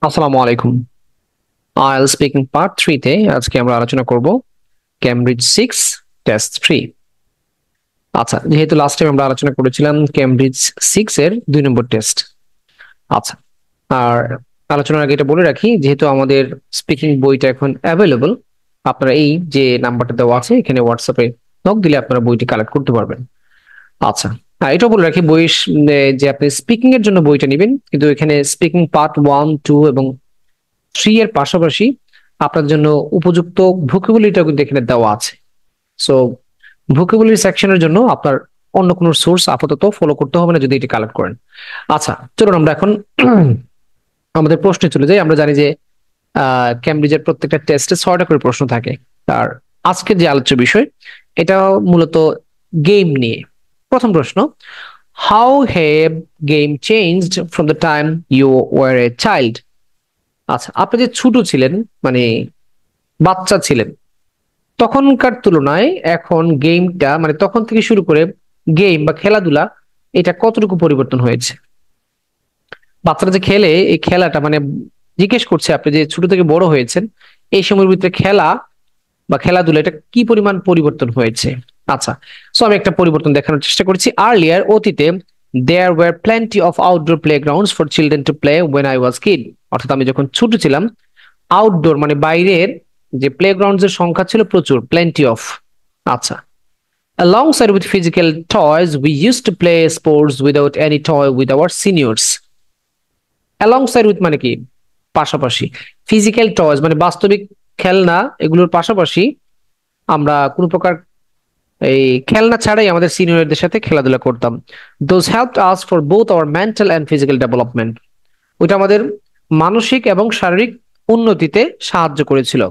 আসসালামু আলাইকুম। IL speaking part 3 তে আজকে আমরা আলোচনা করব ক্যামব্রিজ 6 টেস্ট 3। আচ্ছা, যেহেতু লাস্ট টাইম আমরা আলোচনা করেছিলাম ক্যামব্রিজ 6 এর 2 নম্বর টেস্ট। আচ্ছা, আর আলোচনার আগে এটা বলে রাখি, যেহেতু আমাদের স্পিকিং বইটা এখন অ্যাভেলেবল, আপনারা এই যে নাম্বারটা দেওয়া আছে এখানে হোয়াটসঅ্যাপে নক দিলে আপনারা বইটি কালেক্ট করতে পারবেন। আচ্ছা, এটাও বলে রাখি বই যে আপনি স্পিকিং এর জন্য বইটা নেবেন, কিন্তু এখানে স্পিকিং পার্ট 1, 2 এবং 3 এর পাশাপাশি আপনার জন্য উপযুক্ত ভোকাবুলারিটাও কিন্তু এখানে দেওয়া আছে। সো ভোকাবুলারি সেকশনের জন্য আপনার অন্য কোনো সোর্স আপাতত ফলো করতে হবে না যদি এটি কালেক্ট করেন। আচ্ছা, চলুন আমরা এখন আমাদের প্রশ্নে চলে যাই। আমরা জানি যে ক্যামব্রিজের প্রত্যেকটা টেস্টে 6টা করে প্রশ্ন থাকে। আর আজকের যে আলোচ্য বিষয় এটা মূলত গেম নিয়ে। প্রথম প্রশ্ন, how have game changed from the time you were a child? আচ্ছা, আপনি যে ছোট ছিলেন, মানে বাচ্চা ছিলেন, তখনকার তুলনায় এখন গেমটা, মানে তখন থেকে শুরু করে গেম বা খেলাধুলা, এটা কতটুকু পরিবর্তন হয়েছে? বাচ্চারা যে খেলে এই খেলাটা, মানে জিজ্ঞেস করছে আপনি যে ছোট থেকে বড় হয়েছেন এই সময়ের ভিতরে খেলা বা খেলাধুলা এটা কি পরিমাণ পরিবর্তন হয়েছে। আচ্ছা, সো আমি একটা পরিবর্তন দেখানোর চেষ্টা করছি। আর্লিয়ার, অতীতে, there were plenty of outdoor playgrounds for children to play when I was kid. অর্থাৎ আমি যখন ছোট ছিলাম আউটডোর মানে বাইরের যে প্লেগ্রাউন্ডস এর সংখ্যা ছিল প্রচুর, প্লেন্টি অফ। আচ্ছা, alongside with physical toys we used to play sports without any toy with our seniors. alongside with মানে কি? পাশাপাশি। ফিজিক্যাল টয়েস মানে বাস্তবিক খেলনা, এগুলোর পাশাপাশি আমরা কোনো প্রকার এই খেলনা ছাড়াই আমাদের সিনিয়রদের সাথে খেলাধুলা করতাম। Those helped us for both hour mental and physical development. ওইটা আমাদের মানসিক এবং শারীরিক উন্নতিতে সাহায্য করেছিল।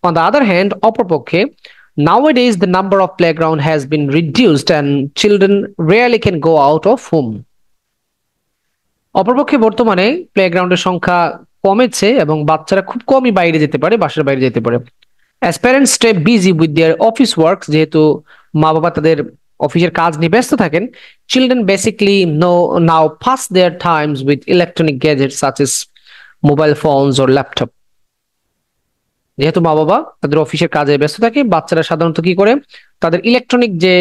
অন দ্য আদার হ্যান্ড, অপরপক্ষে, nowadays the number of playground has been reduced and children rarely can go out of home. অপরপক্ষে বর্তমানে প্লেগ্রাউন্ডের সংখ্যা কমেছে এবং বাচ্চারা খুব কমই বাইরে যেতে পারে, বাসার বাইরে যেতে পারে। As parents stay busy with their office works, যেহেতু মা বাবা তাদের অফিসের কাজ নিয়ে ব্যস্ত থাকেন, children basically now pass their times with electronic gadgets such as mobile phones or laptop. যেহেতু মা বাবা তাদের অফিসের কাজে ব্যস্ত থাকে, বাচ্চারা সাধারণত কি করে, তাদের ইলেকট্রনিক যে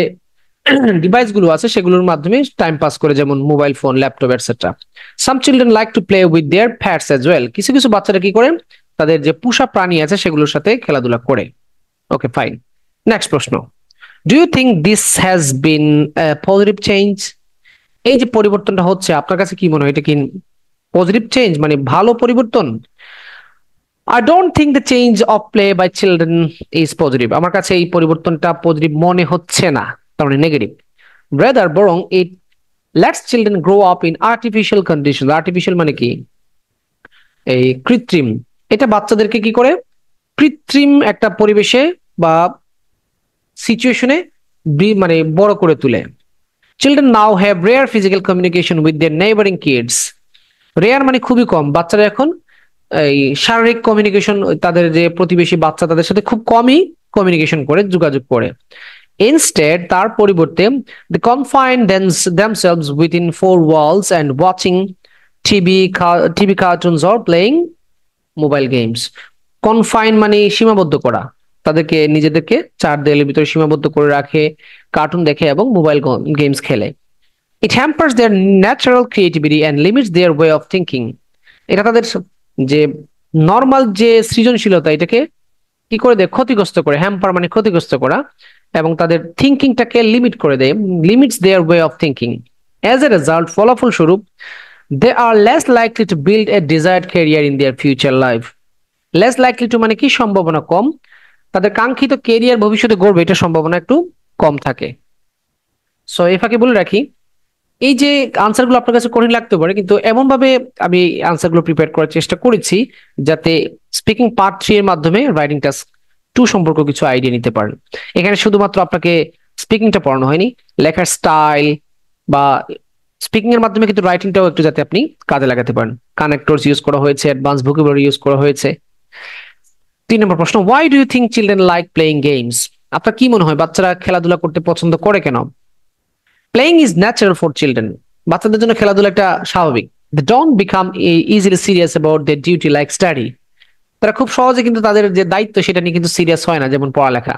ডিভাইস গুলো আছে সেগুলোর মাধ্যমে টাইম পাস করে, যেমন mobile phone, laptop etcetera. Some children like to play with their pants as well. কিছু কিছু বাচ্চারা কি করে, তাদের যে পোষা প্রাণী আছে সেগুলোর সাথে খেলাধুলা করে। Okay, fine. নেক্সট প্রশ্ন, do you think this has been positive change? এই যে পরিবর্তনটা হচ্ছে আপনার কাছে কি মনে হয়, এটা কি পজিটিভ চেঞ্জ, মানে ভালো পরিবর্তন? I don't think the change of play by children is positive. আমার কাছে এই পরিবর্তনটা পজিটিভ মনে হচ্ছে না, তার মানে নেগেটিভ। Rather, বরং it lets children grow up in artificial conditions. Artificial মানে কি? এই কৃত্রিম। এটা বাচ্চাদেরকে কি করে, কৃত্রিম একটা পরিবেশে বা সিচুয়েশনে মানে বড় করে তুলে। Children now have rare physical communication with their neighboring kids. Rare মানে খুবই কম। বাচ্চারা এখন এই শারীরিক কমিউনিকেশন, তাদের যে প্রতিবেশী বাচ্চা তাদের সাথে খুব কমই কমিউনিকেশন করে, যোগাযোগ করে। ইনস্টেড, তার পরিবর্তে, they confine themselves within four walls and watching TV cartoons or playing mobile games. Confine মানে সীমাবদ্ধ করা, তাদেরকে নিজেদেরকে চার দেয়ালের ভিতরে সীমাবদ্ধ করে রাখে, কার্টুন দেখে এবং মোবাইল গেমস খেলে। It hampers their natural creativity and limits their way of thinking. এটা তাদের যে নর্মাল যে সৃজনশীলতা এটাকে কি করে দেয়, ক্ষতিগ্রস্ত করে। হ্যাম্পার মানে ক্ষতিগ্রস্ত করা, এবং তাদের থিঙ্কিংটাকে লিমিট করে দেয়, limits their way of thinking. As a result, ফলাফল স্বরূপ, they are less likely to build a desired career in their future life. Less likely to মানে কি, সম্ভাবনা কম, তাদের কাঙ্ক্ষিত ক্যারিয়ার ভবিষ্যতে গড়বে এটা সম্ভাবনা একটু কম থাকে। সো এই ফাঁকে বলে রাখি, এই যে আনসারগুলো আপনার কাছে কঠিন লাগতে পারে, কিন্তু এমন ভাবে আমি আনসারগুলো প্রিপেয়ার করার চেষ্টা করেছি যাতে স্পিকিং পার্ট 3 এর মাধ্যমে রাইটিং টাস্ক 2 সম্পর্কে কিছু আইডিয়া নিতে পারেন। এখানে শুধুমাত্র আপনাকে স্পিকিংটা পড়ানো হয়নি, লেখার স্টাইল বা স্পিকিং এর মাধ্যমে কিন্তু রাইটিংটাও একটু যাতে আপনি কাজে লাগাতে পারেন। কানেক্টরস ইউজ করা হয়েছে, অ্যাডভান্স ভোকাবুলারি ইউজ করা হয়েছে। 3 নম্বর প্রশ্ন, why do you think children like playing games? আপনার কি মনে হয় বাচ্চারা খেলাধুলা করতে পছন্দ করে কেন? Playing is natural for children. বাচ্চাদের জন্য খেলাধুলা একটা স্বাভাবিক, They don't become easily serious about their duty like study. তারা খুব সহজে কিন্তু তাদের যে দায়িত্ব সেটা নিয়ে কিন্তু সিরিয়াস হয় না, যেমন পড়ালেখা।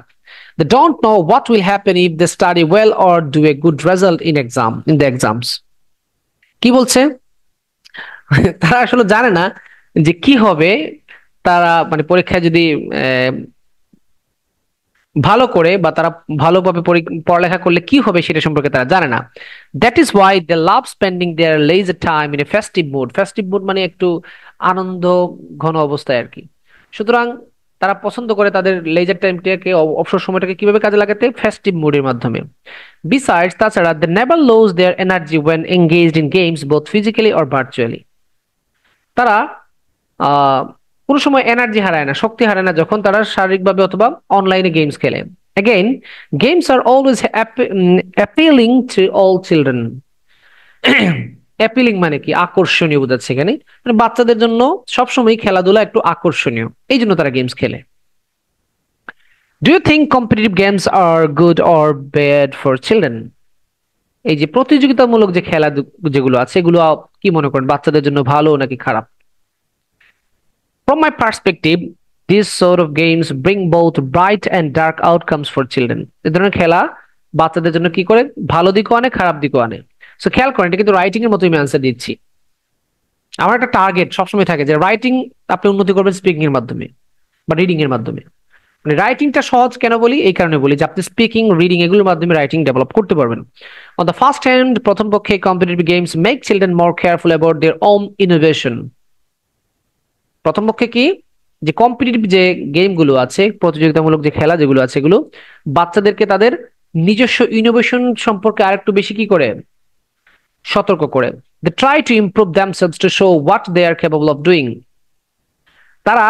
They don't know what will happen if they study well or do a good result in the exams. কি বলছে? তারা আসলে জানে না যে কি হবে, তারা মানে পরীক্ষায় যদি ভালো করে বা তারা ভালোভাবে পড়ালেখা করলে কি হবে সেটা সম্পর্কে তারা জানে না। That is why they love spending their leisure time in a festive mood. Festive mood মানে একটু আনন্দ ঘন অবস্থায় আর কি। সুতরাং তারা পছন্দ করে তাদের লেজার টাইমটাকে, অবসর সময়টাকে কিভাবে কাজে লাগাতে? ফেস্টিভ মুডের মাধ্যমে। বিসাইডস, তাছাড়া they never lose their energy when engaged in games both physically or virtually. তারা কোনো সময় এনার্জি হারায় না, শক্তি হারায় না যখন তারা শারীরিকভাবে অথবা অনলাইনে গেমস খেলে। Again, games are always appealing to all children. Appealing মানে কি? আকর্ষণীয় বোঝাচ্ছে এখানে, মানে বাচ্চাদের জন্য সবসময় খেলাধুলা একটু আকর্ষণীয়, এই জন্য তারা গেমস খেলে। Do you think competitive games are good or bad for children? এই যে প্রতিযোগিতামূলক যে খেলা যেগুলো আছে এগুলো কি মনে করেন বাচ্চাদের জন্য ভালো নাকি খারাপ? From my perspective, these sort of games bring both bright and dark outcomes for children. এই ধরনের খেলা বাচ্চাদের জন্য কি করে? ভালো দিকও আনে, খারাপ দিকও আনে। সো খেয়াল করেন, এটা কিন্তু রাইটিং এর মতোই আমি আনসার দিচ্ছি। আমার একটা টার্গেট সবসময় থাকে যে রাইটিং আপনি উন্নতি করবেন স্পিকিং এর মাধ্যমে বা রিডিং এর মাধ্যমে। মানে রাইটিংটা সহজ কেন বলি? এই কারণে বলি যে আপনি স্পিকিং, রিডিং এগুলোর মাধ্যমে রাইটিং ডেভেলপ করতে পারবেন। অন দ্য ফার্স্ট হ্যান্ড, প্রথম পক্ষে competitive games make children more careful about their own innovation. প্রথম পক্ষে কি, যে কম্পিটিটিভ যে গেমগুলো আছে, প্রতিযোগিতামূলক যে খেলা যেগুলো আছে, এগুলো বাচ্চাদেরকে তাদের নিজস্ব ইনোভেশন সম্পর্কে আরেকটু বেশি কি করে? সতর্ক করে। They try to improve themselves to show what they are capable of doing. তারা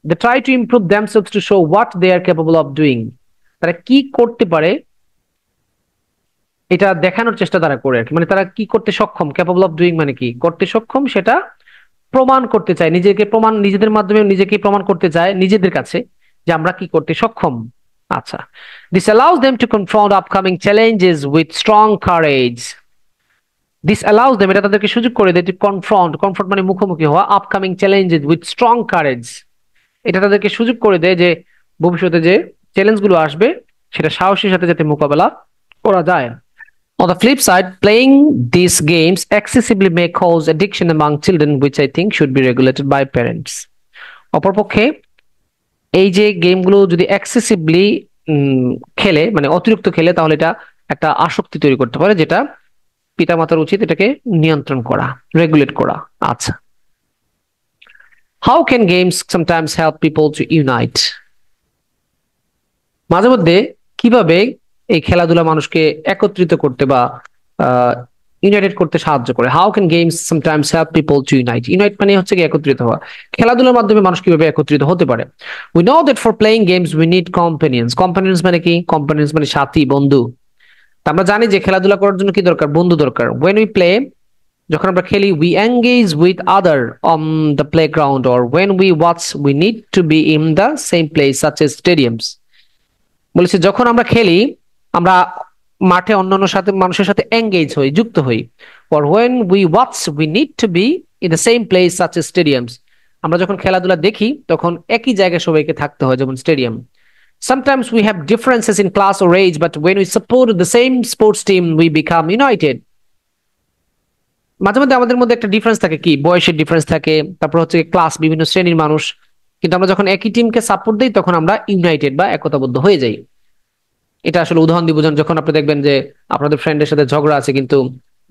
they try to improve themselves to show what they are capable of doing. তারা কি করতে পারে এটা দেখানোর চেষ্টা তারা করে আর কি। মানে তারা কি করতে সক্ষম, ক্যাপেবল অফ ডুইং মানে কি? করতে সক্ষম, সেটা প্রমাণ করতে চায়, নিজেদের মাধ্যমে নিজেকে প্রমাণ করতে চায় নিজেদের কাছে যে আমরা কি করতে সক্ষম। আচ্ছা, this allows them to confront upcoming challenges with strong courage. This allows them, এটা তাদেরকে সুযোগ করে দেয় টু কনফ্রন্ট মানে মুখোমুখি হওয়া, upcoming challenges with strong courage. এটা তাদেরকে সুযোগ করে দেয় যে ভবিষ্যতে যে চ্যালেঞ্জগুলো আসবে সেটা সাহসের সাথে যাতে মোকাবেলা করা যায়। On the flip side, playing these games excessively may cause addiction among children, which I think should be regulated by parents. অপরপক্ষে এই যে গেমগুলো যদি এক্সেসিভলি খেলে, মানে অতিরিক্ত খেলে, তাহলে এটা একটা আসক্তি তৈরি করতে পারে, যেটা পিতামাতার উচিত এটাকে নিয়ন্ত্রণ করা, রেগুলেট করা। আচ্ছা, how can games sometimes help people to unite? মাঝে মধ্যে কিভাবে এই খেলাধুলা মানুষকে একত্রিত করতে বা ইউনাইটেড করতে সাহায্য করে? How can games sometimes help people to unite? Unite মানে হচ্ছে কি একত্রিত হওয়া। খেলাধুলার মাধ্যমে মানুষ কিভাবে একত্রিত হতে পারে? We know that for playing games we need companions. Companions মানে কি? কম্পানিয়ন্স মানে সাথী, বন্ধু। আমরা জানি যে খেলাধুলা করার জন্য কি দরকার? বন্ধু দরকার। ওয়েন উই প্লে, যখন আমরা খেলি, we engage with other on the playground or when we watch we need to be in the same place such as stadiums. বলেছে যখন আমরা খেলি আমরা মাঠে অন্যান্য মানুষের সাথে এঙ্গেজ হই, যুক্ত হই। or when we watch we need to be in the same place such as stadiums. আমরা যখন খেলাধুলা দেখি তখন একই জায়গায় সবাইকে থাকতে হয়, যেমন stadium. sometimes we have differences in class or age, but when we support the same sports team we become united. মাঝে মধ্যে আমাদের মধ্যে একটা ডিফারেন্স থাকে, কি? বয়সের ডিফারেন্স থাকে, তারপর হচ্ছে ক্লাস, বিভিন্ন শ্রেণীর মানুষ, কিন্তু আমরা যখন একই টিমকে সাপোর্ট দিই তখন আমরা ইউনাইটেড বা একতাবদ্ধ হয়ে যাই। এটা আসলে উদাহরণ দিব, যখন আপনি দেখবেন যে আপনাদের ফ্রেন্ডের সাথে ঝগড়া আছে কিন্তু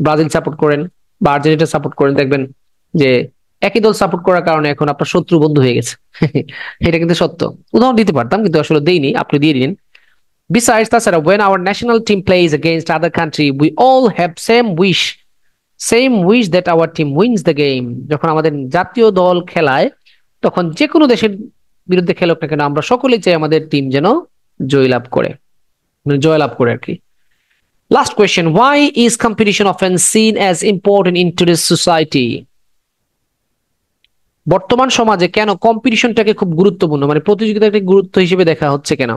ব্রাজিল সাপোর্ট করেন বা আর্জেন্টিনা সাপোর্ট করেন, দেখবেন যে একই দল সাপোর্ট করার কারণে এখন আপনার শত্রু বন্ধু হয়ে গেছে। এটা কিন্তু সত্য। উদাহরণ দিতে পারতাম কিন্তু আসলে দেইনি, আপনি দিয়ে দিন। Besides, তাছাড়া when our national team plays against other country we all have same wish that our team wins the game. যখন আমাদের জাতীয় দল খেলায়, তখন যে কোনো দেশের বিরুদ্ধে খেলুক না কেন, আমরা সকলেই চাই আমাদের টিম যেন জয়লাভ করে আর কি। Last question, why is competition often seen as important in today's society? বর্তমান সমাজে কেন কম্পিটিশনটাকে খুব গুরুত্বপূর্ণ, মানে প্রতিযোগিতাকে গুরুত্ব হিসেবে দেখা হচ্ছে কেন?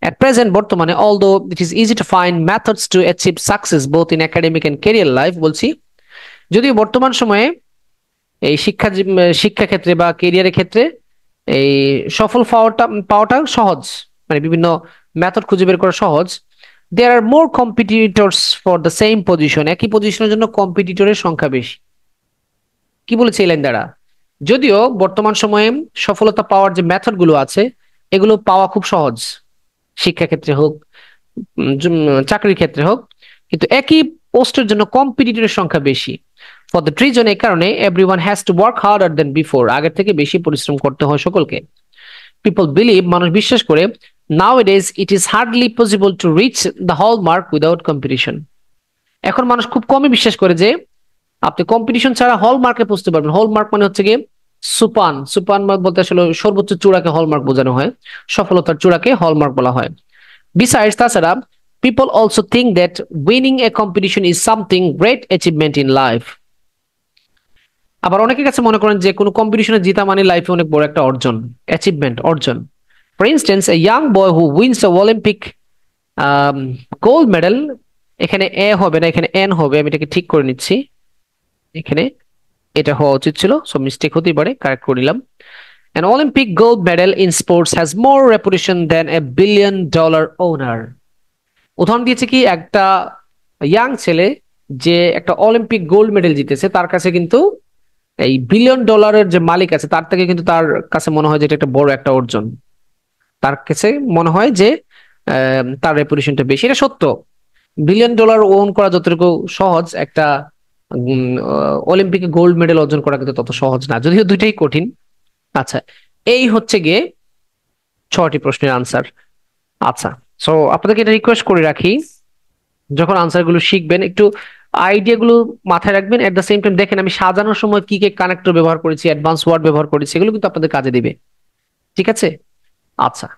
At present, বর্তমানে, although it is easy to find methods to achieve success both in academic and career life, বলছি, যদিও বর্তমান সময়ে এই শিক্ষা ক্ষেত্রে বা কেরিয়ারের ক্ষেত্রে এই সফল পাওয়াটা সহজ, মানে বিভিন্ন মেথড খুঁজে বের করা সহজ। There are more competitors for the same position, একই পজিশনের জন্য কম্পিটিটরের সংখ্যা বেশি। কি বলেছে এই লাইন দ্বারা? যদিও বর্তমান সময়ে সফলতা পাওয়ার যে মেথড গুলো আছে এগুলো পাওয়া খুব সহজ, শিক্ষাক্ষেত্রে হোক, চাকরির ক্ষেত্রে হোক, কিন্তু একই পোস্টের জন্য কম্পিটিটরের সংখ্যা বেশি। ফর দ্য রিজন, এই কারণে everyone has to work harder then before, আগের থেকে বেশি পরিশ্রম করতে হয় সকলকে। পিপল বিলিভ, মানুষ বিশ্বাস করে, now it is hardly possible to reach the hallmark without competition. এখন মানুষ খুব কমই বিশ্বাস করে যে আপনি কম্পিটিশন ছাড়া হল মার্কে পৌঁছতে পারবেন। হল মার্ক মানে হচ্ছে গিয়ে সুপান, সুপান মার্ক বলতে আসলে সর্বোচ্চ চূড়াকে হলমার্ক বোঝানো হয়, সফলতার চূড়াকে হলমার্ক বলা হয়। বিসাইডস, তাছাড়া, people also think that winning A competition is something great achievement in life. আবার অনেকের কাছে মনে করেন যে কোনো কম্পিটিশনে জিতা মানে লাইফে অনেক বড় একটা অর্জন, অ্যাচিভমেন্ট, অর্জন। For instance, a young boy who wins the Olympic gold medal, এখানে এ হবে না, এখানে এন হবে, আমি এটাকে ঠিক করে নিচ্ছি। এখানে এটা হওয়া উচিত ছিল, সো মিস্টেক হতেই পারে, কারেক্ট করে নিলাম। An Olympic gold medal in sports has more reputation than a $1 billion owner. উদাহরণ দিয়েছে কি, একটা ইয়াং ছেলে যে একটা অলিম্পিক গোল্ড মেডেল জিতেছে তার কাছে কিন্তু এই $1 billion যে মালিক আছে তার থেকে কিন্তু তার কাছে মনে হয় যে এটা একটা বড় একটা অর্জন। তার কাছে মনে হয় যে তার রেপুটেশনটা বেশি। এটা সত্য, $1 billion ওন করা যতটুকু সহজ, একটা অলিম্পিকে গোল্ড মেডেল অর্জন করা কিন্তু তত সহজ না, যদিও দুইটাই কঠিন। আচ্ছা, এই হচ্ছে গিয়ে 6টি প্রশ্নের আনসার। আচ্ছা, সো আপনাদেরকে এটা রিকোয়েস্ট করে রাখি, যখন আনসার গুলো শিখবেন একটু আইডিয়া গুলো মাথায় রাখবেন। এট দ্য সেম টাইম দেখেন আমি সাজানোর সময় কি কি কানেক্টর ব্যবহার করেছি, অ্যাডভান্স ওয়ার্ড ব্যবহার করেছি, এগুলো কিন্তু আপনাদের কাজে দিবে। ঠিক আছে? আচ্ছা,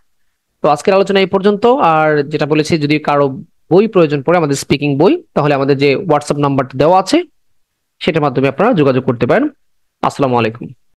তো আজকের আলোচনা এই পর্যন্ত। আর যেটা বলেছি, যদি কারো বই প্রয়োজন পড়ে, আমাদের স্পিকিং বই, তাহলে আমাদের যে হোয়াটসঅ্যাপ নাম্বারটা দেওয়া আছে সেটার মাধ্যমে আপনারা যোগাযোগ করতে পারেন। আসসালামু আলাইকুম।